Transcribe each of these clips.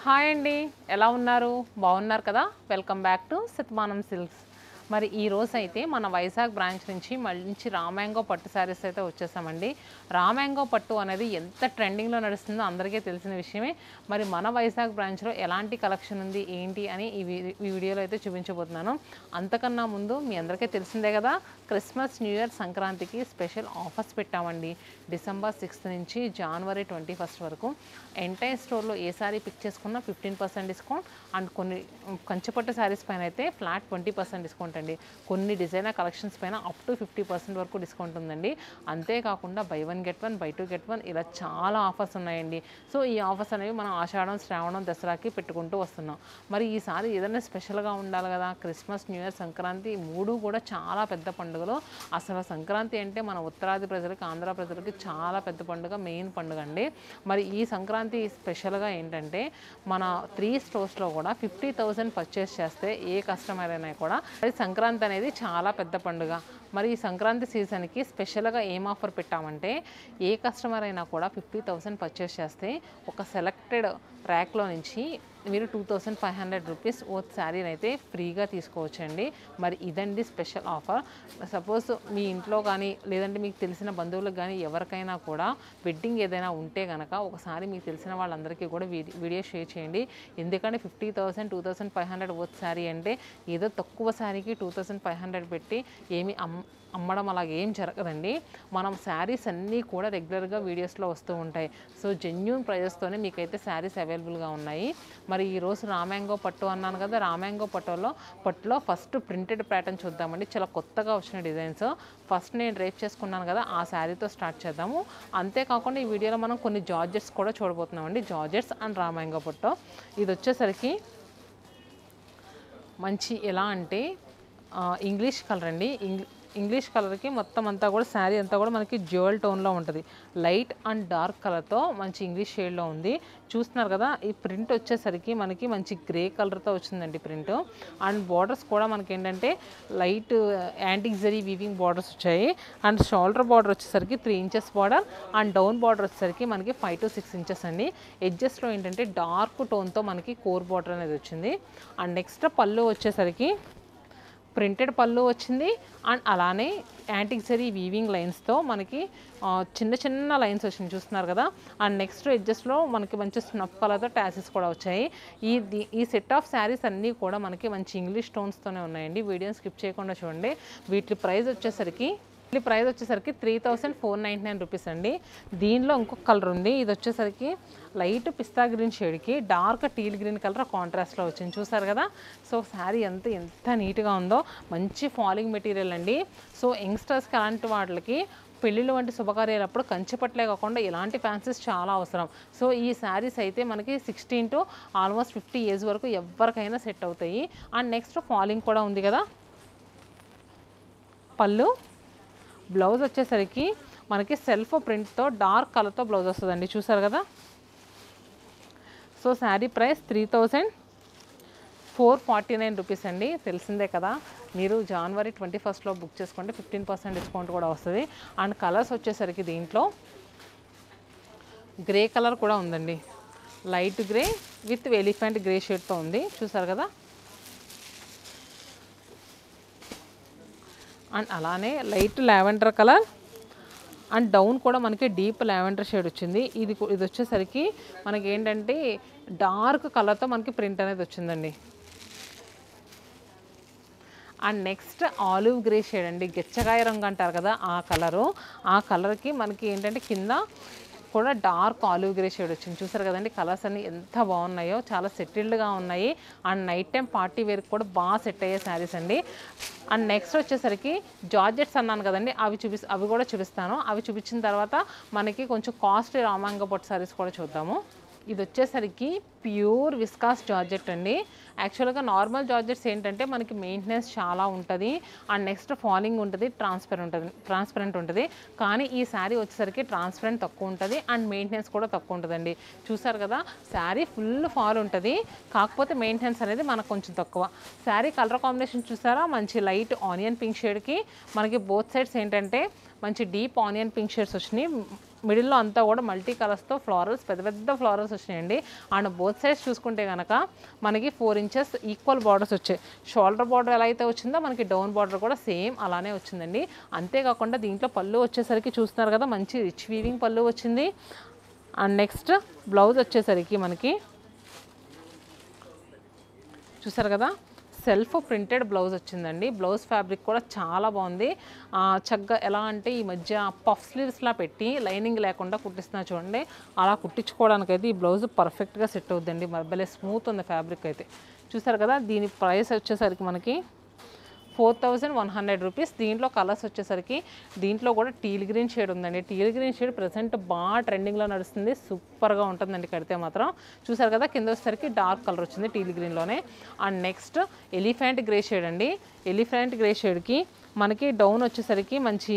Hi అండి, ఎలా ఉన్నారు? బాగున్నారు కదా? Welcome back to సత్మానం silks. మరి ఈ రోజు అయితే మన వైజాగ్ బ్రాంచ్ నుంచి మంచి రామ్యాంగో పట్టు శారీస్ అయితే వచ్చేసామండి. రామ్యాంగో పట్టు అనేది ఎంత ట్రెండింగ్లో నడుస్తుందో అందరికీ తెలిసిన విషయమే. మరి మన వైజాగ్ బ్రాంచ్లో ఎలాంటి కలెక్షన్ ఉంది ఏంటి అని ఈ వీడియోలో అయితే చూపించబోతున్నాను. అంతకన్నా ముందు మీ అందరికీ తెలిసిందే కదా, క్రిస్మస్, న్యూ ఇయర్, సంక్రాంతికి స్పెషల్ ఆఫర్స్ పెట్టామండి. డిసెంబర్ 6th నుంచి జనవరి 21st వరకు ఎంటైర్ స్టోర్లో ఏ సారీ పిక్ చేసుకున్నా 15% డిస్కౌంట్ అండ్ కొన్ని కంచిపట్టు శారీస్ పైన అయితే ఫ్లాట్ 20% డిస్కౌంట్ అండి. కొన్ని డిజైనర్ కలెక్షన్స్ పైన అప్ టు 50% వరకు డిస్కౌంట్ ఉందండి. అంతేకాకుండా బై 1 get 1, బై 2 get 1 ఇలా చాలా ఆఫర్స్ ఉన్నాయండి. సో ఈ ఆఫర్స్ అనేవి మనం ఆషాఢం, శ్రావణం, దసరాకి పెట్టుకుంటూ వస్తున్నాం. మరి ఈసారి ఏదైనా స్పెషల్గా ఉండాలి కదా, క్రిస్మస్, న్యూ ఇయర్, సంక్రాంతి మూడు కూడా చాలా పెద్ద పండుగలు. అసలు సంక్రాంతి అంటే మన ఉత్తరాది ప్రజలకి, ఆంధ్ర ప్రజలకి చాలా పెద్ద పండుగ, మెయిన్ పండుగ అండి. మరి ఈ సంక్రాంతి స్పెషల్గా ఏంటంటే మన 3 స్టోర్స్లో కూడా 50,000 పర్చేస్ చేస్తే ఏ కస్టమర్ అయినా కూడా అది సంక్రాంతి అనేది చాలా పెద్ద పండుగ. మరి ఈ సంక్రాంతి సీజన్కి స్పెషల్గా ఏం ఆఫర్ పెట్టామంటే ఏ కస్టమర్ అయినా కూడా 50,000 పర్చేస్ చేస్తే ఒక సెలెక్టెడ్ ర్యాక్లో నుంచి మీరు 2,500 రూపీస్ ఓత్ శారీని అయితే ఫ్రీగా తీసుకోవచ్చండి. మరి ఇదండి స్పెషల్ ఆఫర్. సపోజ్ మీ ఇంట్లో కానీ లేదంటే మీకు తెలిసిన బంధువులకు కానీ ఎవరికైనా కూడా వెడ్డింగ్ ఏదైనా ఉంటే కనుక ఒకసారి మీకు తెలిసిన వాళ్ళందరికీ కూడా వీడియో షేర్ చేయండి. ఎందుకంటే 50,000 2,500 ఓత్ శారీ అంటే ఏదో తక్కువ శారీకి 2,500 పెట్టి ఏమి అమ్మడం అలాగే ఏం జరగదండి. మనం శారీస్ అన్నీ కూడా రెగ్యులర్గా వీడియోస్లో వస్తూ ఉంటాయి. సో జెన్యూన్ ప్రైజెస్తోనే మీకైతే శారీస్ అవైలబుల్గా ఉన్నాయి. మరి ఈరోజు రామ్యాంగో పట్టు అన్నాను కదా, రామ్యాంగో పట్టులో ఫస్ట్ ప్రింటెడ్ ప్యాటర్న్ చూద్దామండి. చాలా కొత్తగా వచ్చిన డిజైన్స్. ఫస్ట్ నేను డ్రైప్ చేసుకున్నాను కదా, ఆ శారీతో స్టార్ట్ చేద్దాము. అంతేకాకుండా ఈ వీడియోలో మనం కొన్ని జార్జెట్స్ కూడా చూడబోతున్నామండి. జార్జెట్స్ అండ్ రామ్యాంగో పట్టు. ఇది వచ్చేసరికి మంచి ఎలా అంటే ఇంగ్లీష్ కలర్ అండి. ఇంగ్లీష్ కలర్కి మొత్తం అంతా కూడా శారీ అంతా కూడా మనకి జ్యువెల్ టోన్లో ఉంటుంది. లైట్ అండ్ డార్క్ కలర్తో మంచి ఇంగ్లీష్ షేడ్లో ఉంది. చూస్తున్నారు కదా, ఈ ప్రింట్ వచ్చేసరికి మనకి మంచి గ్రే కలర్తో వచ్చిందండి ప్రింట్. అండ్ బార్డర్స్ కూడా మనకి ఏంటంటే light antique zari weaving borders వచ్చాయి. అండ్ షోల్డర్ బార్డర్ వచ్చేసరికి 3 inches border and down border వచ్చేసరికి మనకి 5 to 6 inches అండి. ఎడ్జెస్లో ఏంటంటే డార్క్ టోన్తో మనకి కోర్ బార్డర్ అనేది వచ్చింది. అండ్ నెక్స్ట్ పళ్ళు వచ్చేసరికి ప్రింటెడ్ పళ్ళు వచ్చింది. అండ్ అలానే యాంటిక్ జరీ వీవింగ్ లైన్స్తో మనకి చిన్న చిన్న లైన్స్ వచ్చింది, చూస్తున్నారు కదా. అండ్ నెక్స్ట్ ఎడ్జెస్లో మనకి మంచి స్నఫ్ కలర్తో ట్యాసెస్ కూడా వచ్చాయి. ఈ సెట్ ఆఫ్ శారీస్ అన్నీ కూడా మనకి మంచి ఇంగ్లీష్ టోన్స్తోనే ఉన్నాయండి. వీడియోని స్కిప్ చేయకుండా చూడండి. వీటి ప్రైస్ వచ్చేసరికి 3,499 రూపీస్ అండి. దీనిలో ఇంకొక కలర్ ఉంది. ఇది వచ్చేసరికి లైట్ పిస్తా గ్రీన్ షేడ్కి డార్క్ టీల్ గ్రీన్ కలర్ కాంట్రాస్ట్లో వచ్చింది, చూసారు కదా. సో శారీ ఎంత నీట్గా ఉందో. మంచి ఫాలింగ్ మెటీరియల్ అండి. సో యంగ్స్టర్స్కి అలాంటి వాళ్ళకి పెళ్ళిళ్ళు వంటి శుభకార్యాలప్పుడు కంచిపట్లే కాకుండా ఇలాంటి ఫ్యాన్సీస్ చాలా అవసరం. సో ఈ శారీస్ అయితే మనకి 16 to ఆల్మోస్ట్ 50 years వరకు ఎవరికైనా సెట్ అవుతాయి. అండ్ నెక్స్ట్ ఫాలింగ్ కూడా ఉంది కదా. పళ్ళు, బ్లౌజ్ వచ్చేసరికి మనకి సెల్ఫ్ ప్రింట్తో డార్క్ కలర్తో బ్లౌజ్ వస్తుందండి, చూసారు కదా. సో శారీ ప్రైస్ 3,449 రూపీస్ అండి. తెలిసిందే కదా, మీరు జనవరి 21st బుక్ చేసుకుంటే 15% డిస్కౌంట్ కూడా వస్తుంది. అండ్ కలర్స్ వచ్చేసరికి దీంట్లో గ్రే కలర్ కూడా ఉందండి. Light grey with elephant grey షేడ్తో ఉంది, చూసారు కదా. అండ్ అలానే light lavender colour and down కూడా మనకి డీప్ లావెండర్ షేడ్ వచ్చింది. ఇది వచ్చేసరికి మనకి ఏంటంటే డార్క్ కలర్తో మనకి ప్రింట్ అనేది వచ్చిందండి. And next olive grey shade అండి, గెచ్చగాయ రంగు అంటారు కదా ఆ కలరు. ఆ కలర్కి మనకి ఏంటంటే కింద కూడా డార్క్ ఆలివ్ గ్రే షేడ్ వచ్చింది, చూసారు కదండి. కలర్స్ అన్ని ఎంత బాగున్నాయో, చాలా సెటిల్డ్గా ఉన్నాయి. అండ్ నైట్ టైం పార్టీ వేర్కి కూడా బాగా సెట్ అయ్యే శారీస్ అండి. అండ్ నెక్స్ట్ వచ్చేసరికి జార్జెట్స్ అన్నాను కదండి, అవి కూడా చూపిస్తాను. అవి చూపించిన తర్వాత మనకి కొంచెం కాస్ట్లీ రామ్యాంగో పట్టు శారీస్ కూడా చూద్దాము. ఇది వచ్చేసరికి ప్యూర్ విస్కాస్ జార్జెట్ అండి. యాక్చువల్గా నార్మల్ జార్జెట్స్ ఏంటంటే మనకి మెయింటెనెన్స్ చాలా ఉంటుంది. అండ్ నెక్స్ట్ ఫాలింగ్ ఉంటుంది, ట్రాన్స్పరెంట్ ఉంటుంది. కానీ ఈ శారీ వచ్చేసరికి ట్రాన్స్పరెంట్ తక్కువ ఉంటుంది అండ్ మెయింటెనెన్స్ కూడా తక్కువ ఉంటుందండి. చూసారు కదా, శారీ ఫుల్ ఫాల్ ఉంటుంది, కాకపోతే మెయింటెనెన్స్ అనేది మనకు కొంచెం తక్కువ. శారీ కలర్ కాంబినేషన్ చూసారా, మంచి లైట్ ఆనియన్ పింక్ షేడ్కి మనకి బోత్ సైడ్స్ ఏంటంటే మంచి డీప్ ఆనియన్ పింక్ షేడ్స్ వచ్చినాయి. మిడిల్లో అంతా కూడా మల్టీ కలర్స్తో ఫ్లారల్స్, పెద్ద పెద్ద ఫ్లారల్స్ వచ్చినాయండి. అండ్ బోత్ సైడ్స్ చూసుకుంటే కనుక మనకి 4 ఇంచెస్ ఈక్వల్ బార్డర్స్ వచ్చాయి. షోల్డర్ బార్డర్ ఎలా అయితే వచ్చిందో మనకి డౌన్ బార్డర్ కూడా సేమ్ అలానే వచ్చిందండి. అంతేకాకుండా దీంట్లో పళ్ళు వచ్చేసరికి చూస్తున్నారు కదా, మంచి రిచ్ వీవింగ్ పళ్ళు వచ్చింది. అండ్ నెక్స్ట్ బ్లౌజ్ వచ్చేసరికి మనకి చూసారు కదా, సెల్ఫ్ ప్రింటెడ్ బ్లౌజ్ వచ్చిందండి. బ్లౌజ్ ఫ్యాబ్రిక్ కూడా చాలా బాగుంది. చక్కగా ఎలా అంటే ఈ మధ్య పఫ్ స్లీవ్స్లా పెట్టి లైనింగ్ లేకుండా కుట్టిస్తున్నా చూడండి, అలా కుట్టించుకోవడానికైతే ఈ బ్లౌజ్ పర్ఫెక్ట్గా సెట్ అవుతుందండి. భలే స్మూత్ ఉంది ఫ్యాబ్రిక్ అయితే. చూసారు కదా, దీని ప్రైస్ వచ్చేసరికి మనకి 4100 రూపీస్. దీంట్లో కలర్స్ వచ్చేసరికి దీంట్లో కూడా టీల్ గ్రీన్ షేడ్ ఉందండి. టీల్ గ్రీన్ షేడ్ ప్రజెంట్ బాగా ట్రెండింగ్లో నడుస్తుంది, సూపర్గా ఉంటుందండి కడితే మాత్రం. చూసారు కదా, కింద వచ్చేసరికి డార్క్ కలర్ వచ్చింది టీల్ గ్రీన్లోనే. And next elephant grey shade అండి. ఎలిఫెంట్ గ్రే షేడ్కి మనకి డౌన్ వచ్చేసరికి మంచి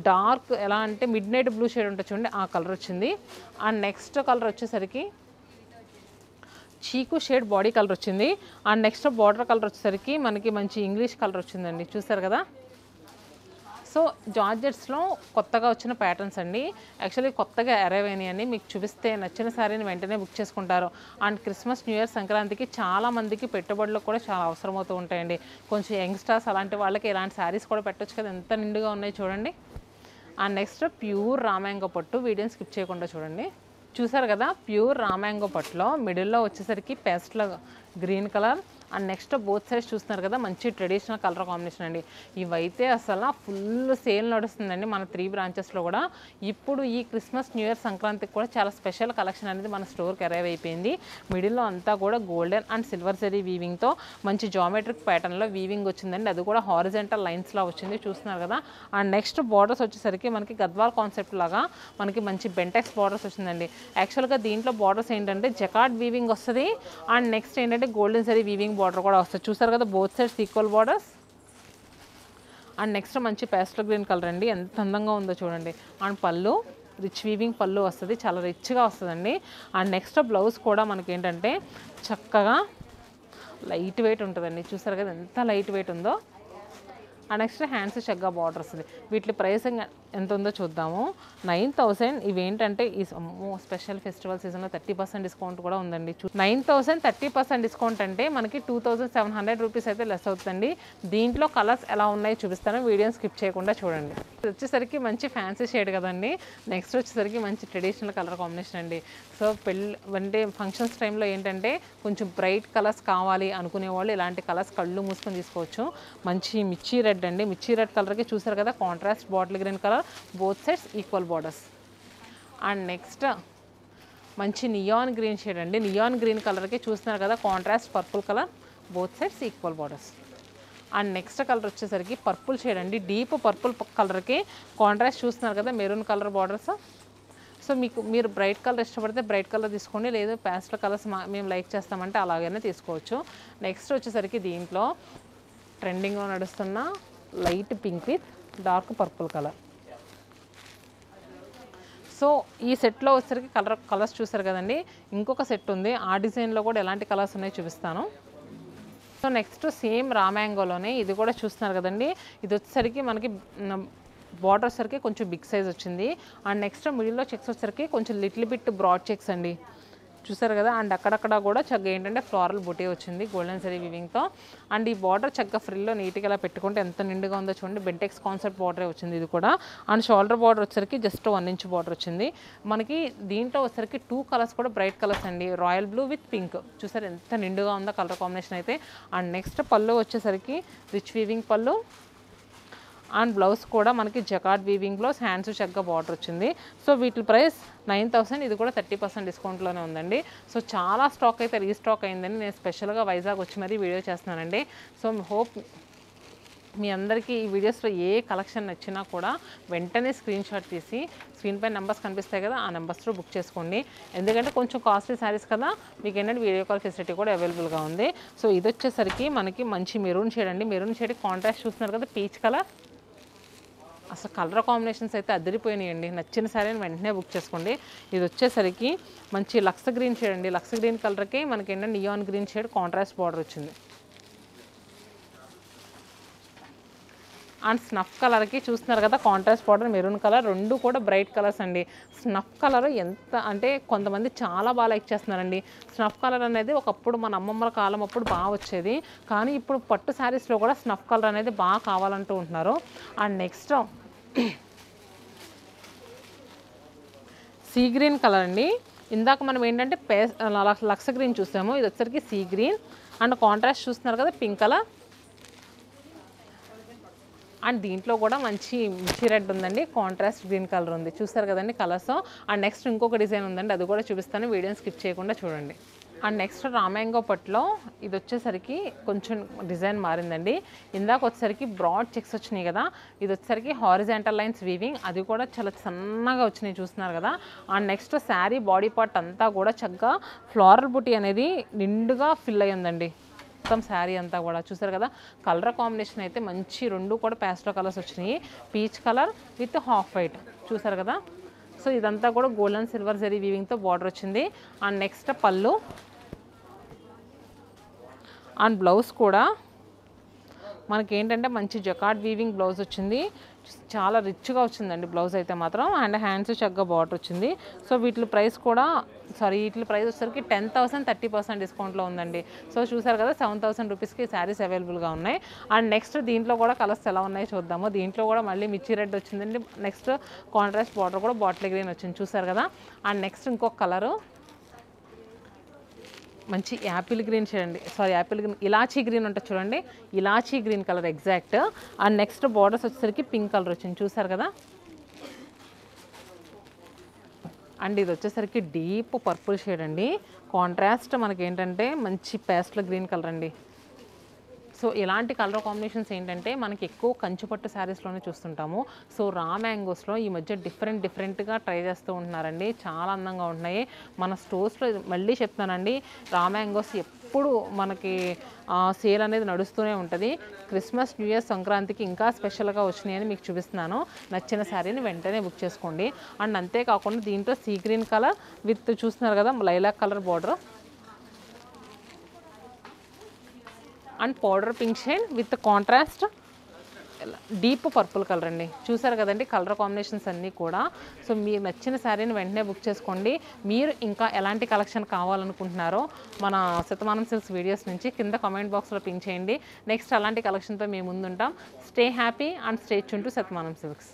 డార్క్ ఎలా అంటే మిడ్ నైట్ బ్లూ షేడ్ ఉంటుంది చూడండి, ఆ కలర్ వచ్చింది. అండ్ నెక్స్ట్ కలర్ వచ్చేసరికి చీకు షేడ్ బాడీ కలర్ వచ్చింది. అండ్ నెక్స్ట్ బార్డర్ కలర్ వచ్చేసరికి మనకి మంచి ఇంగ్లీష్ కలర్ వచ్చిందండి. చూసారు కదా, సో జార్జెట్స్లో కొత్తగా వచ్చిన ప్యాటర్న్స్ అండి. యాక్చువల్లీ కొత్తగా అరైవ్ అయినాయని మీకు చూపిస్తే నచ్చిన శారీని వెంటనే బుక్ చేసుకుంటారు. అండ్ క్రిస్మస్, న్యూ ఇయర్, సంక్రాంతికి చాలామందికి పెట్టుబడులు కూడా చాలా అవసరమవుతూ ఉంటాయండి. కొంచెం యంగ్స్టర్స్ అలాంటి వాళ్ళకి ఇలాంటి శారీస్ కూడా పెట్టొచ్చు కదా, ఎంత నిండుగా ఉన్నాయి చూడండి. అండ్ నెక్స్ట్ ప్యూర్ రామ్యాంగో పట్టు, వీడియోని స్కిప్ చేయకుండా చూడండి. చూసారు కదా, ప్యూర్ రామ్యాంగో పట్టులో మిడిల్లో వచ్చేసరికి pastel green colour. And next both sides చూస్తున్నారు కదా, మంచి ట్రెడిషనల్ కలర్ కాంబినేషన్ అండి. ఇవైతే అసలు ఫుల్ సేల్ నడుస్తుందండి మన 3 బ్రాంచెస్లో కూడా. ఇప్పుడు ఈ క్రిస్మస్, న్యూ ఇయర్, సంక్రాంతికి కూడా చాలా స్పెషల్ కలెక్షన్ అనేది మన స్టోర్కి అరైవ్ అయిపోయింది. మిడిల్లో అంతా కూడా గోల్డెన్ అండ్ సిల్వర్ జరీ వీవింగ్తో మంచి జామెట్రిక్ ప్యాటర్న్లో వీవింగ్ వచ్చిందండి. అది కూడా హారిజెంటల్ లైన్స్లా వచ్చింది, చూస్తున్నారు కదా. అండ్ నెక్స్ట్ బార్డర్స్ వచ్చేసరికి మనకి గద్వాల్ కాన్సెప్ట్ లాగా మనకి మంచి బెంటెక్స్ బార్డర్స్ వచ్చిందండి. యాక్చువల్గా దీంట్లో బార్డర్స్ ఏంటంటే జకార్డ్ వీవింగ్ వస్తుంది. అండ్ నెక్స్ట్ ఏంటంటే గోల్డెన్ జరీ వీవింగ్ బార్డర్ కూడా వస్తుంది. చూసారు కదా, both sides equal borders. And next మంచి పేస్టల్ గ్రీన్ కలర్ అండి, ఎంత అందంగా ఉందో చూడండి. అండ్ పళ్ళు రిచ్ వీవింగ్ పళ్ళు వస్తుంది, చాలా రిచ్గా వస్తుందండి. అండ్ నెక్స్ట్ బ్లౌజ్ కూడా మనకి ఏంటంటే చక్కగా లైట్ వెయిట్ ఉంటుందండి. చూసారు కదా ఎంత లైట్ వెయిట్ ఉందో. అండ్ నెక్స్ట్ హ్యాండ్స్ చక్కగా బార్డర్ వస్తుంది. వీటి ప్రైసింగ్ ఎంత ఉందో చూద్దాము. 9000. ఇవేంటంటే ఈ స్పెషల్ ఫెస్టివల్ సీజన్లో 30% డిస్కౌంట్ కూడా ఉందండి. 9000 30% డిస్కౌంట్ అంటే మనకి 2700 రూపీస్ అయితే లెస్ అవుతుందండి. దీంట్లో కలర్స్ ఎలా ఉన్నాయో చూపిస్తాను, వీడియోని స్కిప్ చేయకుండా చూడండి. వచ్చేసరికి మంచి ఫ్యాన్సీ షేడ్ కదండి. నెక్స్ట్ వచ్చేసరికి మంచి ట్రెడిషనల్ కలర్ కాంబినేషన్ అండి. సో పెళ్ళి అంటే ఫంక్షన్స్ టైంలో ఏంటంటే కొంచెం బ్రైట్ కలర్స్ కావాలి అనుకునే వాళ్ళు ఇలాంటి కలర్స్ కళ్ళు మూసుకొని తీసుకోవచ్చు. మంచి మిర్చి రెడ్ అండి. మిర్చి రెడ్ కలర్కి చూసారు కదా, contrast bottle green colour, both sides equal borders. And next మంచి నియాన్ గ్రీన్ షేడ్ అండి. నియాన్ గ్రీన్ కలర్కి చూస్తున్నారు కదా, contrast purple colour, both sides equal borders. And next colour వచ్చేసరికి పర్పుల్ షేడ్ అండి. డీప్ పర్పుల్ కలర్కి కాంట్రాస్ట్ చూస్తున్నారు కదా, మెరూన్ కలర్ బార్డర్స్. సో మీరు బ్రైట్ కలర్ ఇష్టపడితే బ్రైట్ కలర్ తీసుకోండి, లేదు ప్యాస్టల్ కలర్స్ మేము లైక్ చేస్తామంటే అలాగైనా తీసుకోవచ్చు. నెక్స్ట్ వచ్చేసరికి దీంట్లో ట్రెండింగ్లో నడుస్తున్న light pink with dark purple colour. So ఈ సెట్లో వచ్చేసరికి కలర్స్ చూసారు కదండి. ఇంకొక సెట్ ఉంది, ఆ డిజైన్లో కూడా ఎలాంటి కలర్స్ ఉన్నాయో చూపిస్తాను. సో నెక్స్ట్ సేమ్ రామ్యాంగోలోనే ఇది కూడా చూస్తున్నారు కదండి. ఇది వచ్చేసరికి మనకి బార్డర్ వచ్చేసరికి కొంచెం బిగ్ సైజ్ వచ్చింది. అండ్ నెక్స్ట్ మిడిల్లో చెక్స్ వచ్చేసరికి కొంచెం లిటిల్ బిట్ బ్రాడ్ చెక్స్ అండి, చూసారు కదా. అండ్ అక్కడక్కడ కూడా చక్కగా ఏంటంటే ఫ్లోరల్ బుటీ వచ్చింది గోల్డెన్ జరీ వీవింగ్తో. అండ్ ఈ బార్డర్ చక్కగా ఫ్రిల్లో నీట్గా ఇలా పెట్టుకుంటే ఎంత నిండుగా ఉందో చూడండి. బెంటెక్స్ కాన్సెప్ట్ బార్డరే వచ్చింది ఇది కూడా. అండ్ షోల్డర్ బార్డర్ వచ్చేసరికి జస్ట్ 1 ఇంచ్ బార్డర్ వచ్చింది మనకి. దీంట్లో వచ్చేసరికి 2 కలర్స్ కూడా బ్రైట్ కలర్స్ అండి, రాయల్ బ్లూ విత్ పింక్. చూసారు ఎంత నిండుగా ఉందో కలర్ కాంబినేషన్ అయితే. అండ్ నెక్స్ట్ పళ్ళు వచ్చేసరికి రిచ్ వీవింగ్ పళ్ళు. అండ్ బ్లౌజ్ కూడా మనకి జకార్డ్ వీవింగ్ బ్లౌజ్, హ్యాండ్స్ చక్కగా బార్డర్ వచ్చింది. సో వీటి ప్రైస్ 9000. ఇది కూడా 30% డిస్కౌంట్లోనే ఉందండి. సో చాలా స్టాక్ అయితే రీస్టాక్ అయిందండి. నేను స్పెషల్గా వైజాగ్ వచ్చి మరీ వీడియో చేస్తున్నానండి. సో హోప్ మీ అందరికీ ఈ వీడియోస్లో ఏ కలెక్షన్ నచ్చినా కూడా వెంటనే స్క్రీన్ షాట్ తీసి స్క్రీన్ పై నెంబర్స్ కనిపిస్తాయి కదా, ఆ నెంబర్స్లో బుక్ చేసుకోండి. ఎందుకంటే కొంచెం కాస్ట్లీ శారీస్ కదా, మీకు ఏంటంటే వీడియో కాల్ ఫెసిలిటీ కూడా అవైలబుల్గా ఉంది. సో ఇది వచ్చేసరికి మనకి మంచి మెరూన్ షేడ్ అండి. మెరూన్ షేడ్ కాంట్రాస్ట్ చూస్తున్నారు కదా, పీచ్ కలర్. అసలు కలర్ కాంబినేషన్స్ అయితే అదిరిపోయినాయండి. నచ్చిన శారీని వెంటనే బుక్ చేసుకోండి. ఇది వచ్చేసరికి మంచి లక్స్ గ్రీన్ షేడ్ అండి. లక్స్ గ్రీన్ కలర్కి మనకి ఏంటంటే neon green shade contrast border వచ్చింది. అండ్ స్నఫ్ కలర్కి చూస్తున్నారు కదా, కాంట్రాస్ట్ బార్డర్, మెరూన్ కలర్, రెండు కూడా బ్రైట్ కలర్స్ అండి. స్నఫ్ కలర్ ఎంత అంటే కొంతమంది చాలా బాగా లైక్ చేస్తున్నారండి. స్నఫ్ కలర్ అనేది ఒకప్పుడు మన అమ్మమ్మల కాలం అప్పుడు బాగా వచ్చేది, కానీ ఇప్పుడు పట్టు శారీస్లో కూడా స్నఫ్ కలర్ అనేది బాగా కావాలంటూ ఉంటున్నారు. And next sea green colour అండి. ఇందాక మనం ఏంటంటే లక్స్ గ్రీన్ చూసాము, ఇది వచ్చరికి సీ గ్రీన్. అండ్ కాంట్రాస్ట్ చూస్తున్నారు కదా పింక్ కలర్. అండ్ దీంట్లో కూడా మంచి మిర్చి రెడ్ ఉందండి, కాంట్రాస్ట్ గ్రీన్ కలర్ ఉంది, చూస్తారు కదండి కలర్స్. అండ్ నెక్స్ట్ ఇంకొక డిజైన్ ఉందండి, అది కూడా చూపిస్తాను, వీడియోని స్కిప్ చేయకుండా చూడండి. అండ్ నెక్స్ట్ రామ్యాంగో పట్టులో ఇది వచ్చేసరికి కొంచెం డిజైన్ మారిందండి. ఇందాక వచ్చేసరికి బ్రాడ్ చెక్స్ వచ్చినాయి కదా, ఇది వచ్చేసరికి హారిజాంటల్ లైన్స్ వీవింగ్, అది కూడా చాలా సన్నగా వచ్చినాయి చూస్తున్నారు కదా. And next sari body part అంతా కూడా చక్కగా ఫ్లోరల్ బుటీ అనేది నిండుగా ఫిల్ అయ్యిందండి. మొత్తం శారీ అంతా కూడా చూసారు కదా. కలర్ కాంబినేషన్ అయితే మంచి, రెండు కూడా ప్యాస్టల్ కలర్స్ వచ్చినాయి, peach colour with half white, చూసారు కదా. సో ఇదంతా కూడా గోల్డ్ అండ్ సిల్వర్ జరీ వీవింగ్తో బార్డర్ వచ్చింది. అండ్ నెక్స్ట్ పళ్ళు అండ్ బ్లౌజ్ కూడా మనకి ఏంటంటే మంచి జకార్డ్ వీవింగ్ బ్లౌజ్ వచ్చింది, చాలా రిచ్గా వచ్చిందండి బ్లౌజ్ అయితే మాత్రం. అండ్ హ్యాండ్స్ చక్కగా బార్డర్ వచ్చింది. సో వీటి ప్రైస్ కూడా వీటి ప్రైస్ వచ్చేసరికి 10,000 30% డిస్కౌంట్లో ఉందండి. సో చూసారు కదా 7,000 రూపీస్కి శారీస్ అవైలబుల్గా ఉన్నాయి. అండ్ నెక్స్ట్ దీంట్లో కూడా కలర్స్ ఎలా ఉన్నాయో చూద్దాము. దీంట్లో కూడా మళ్ళీ మిర్చి రెడ్ వచ్చిందండి, నెక్స్ట్ కాంట్రాస్ట్ బార్డర్ కూడా బాటిల్ గ్రీన్ వచ్చింది, చూసారు కదా. అండ్ నెక్స్ట్ ఇంకొక కలరు మంచి యాపిల్ గ్రీన్ చూడండి, యాపిల్ గ్రీన్, ఇలాచీ గ్రీన్ ఉంటుంది చూడండి, elaichi green colour exact. And next borders వచ్చేసరికి పింక్ కలర్ వచ్చింది, చూసారు కదా. అండ్ ఇది వచ్చేసరికి డీప్ పర్పుల్ షేడ్ అండి, కాంట్రాస్ట్ మనకి ఏంటంటే మంచి పేస్టల్ గ్రీన్ కలర్ అండి. సో ఇలాంటి కలర్ కాంబినేషన్స్ ఏంటంటే మనకి ఎక్కువ కంచుపట్టు శారీస్లోనే చూస్తుంటాము. సో రా మ్యాంగోస్లో ఈ మధ్య డిఫరెంట్గా ట్రై చేస్తూ ఉంటున్నారండి, చాలా అందంగా ఉంటున్నాయి మన స్టోర్స్లో. మళ్ళీ చెప్తానండి, రా మ్యాంగోస్ ఎప్పుడు మనకి సేల్ అనేది నడుస్తూనే ఉంటుంది. క్రిస్మస్, న్యూ ఇయర్, సంక్రాంతికి ఇంకా స్పెషల్గా వచ్చినాయని మీకు చూపిస్తున్నాను. నచ్చిన శారీని వెంటనే బుక్ చేసుకోండి. అండ్ అంతేకాకుండా దీంట్లో సీ గ్రీన్ కలర్ విత్ చూస్తున్నారు కదా lilac colour border and powder pink shade with contrast deep purple colour అండి, చూసారు కదండి కలర్ కాంబినేషన్స్ అన్నీ కూడా. సో మీకు నచ్చిన శారీని వెంటనే బుక్ చేసుకోండి. మీరు ఇంకా ఎలాంటి కలెక్షన్ కావాలనుకుంటున్నారో మన శతమానం సిల్క్స్ వీడియోస్ నుంచి కింద కామెంట్ బాక్స్లో పింక్ చేయండి. నెక్స్ట్ అలాంటి కలెక్షన్తో మేము ముందుంటాం. Stay happy and stay tune to Shatamanam silks.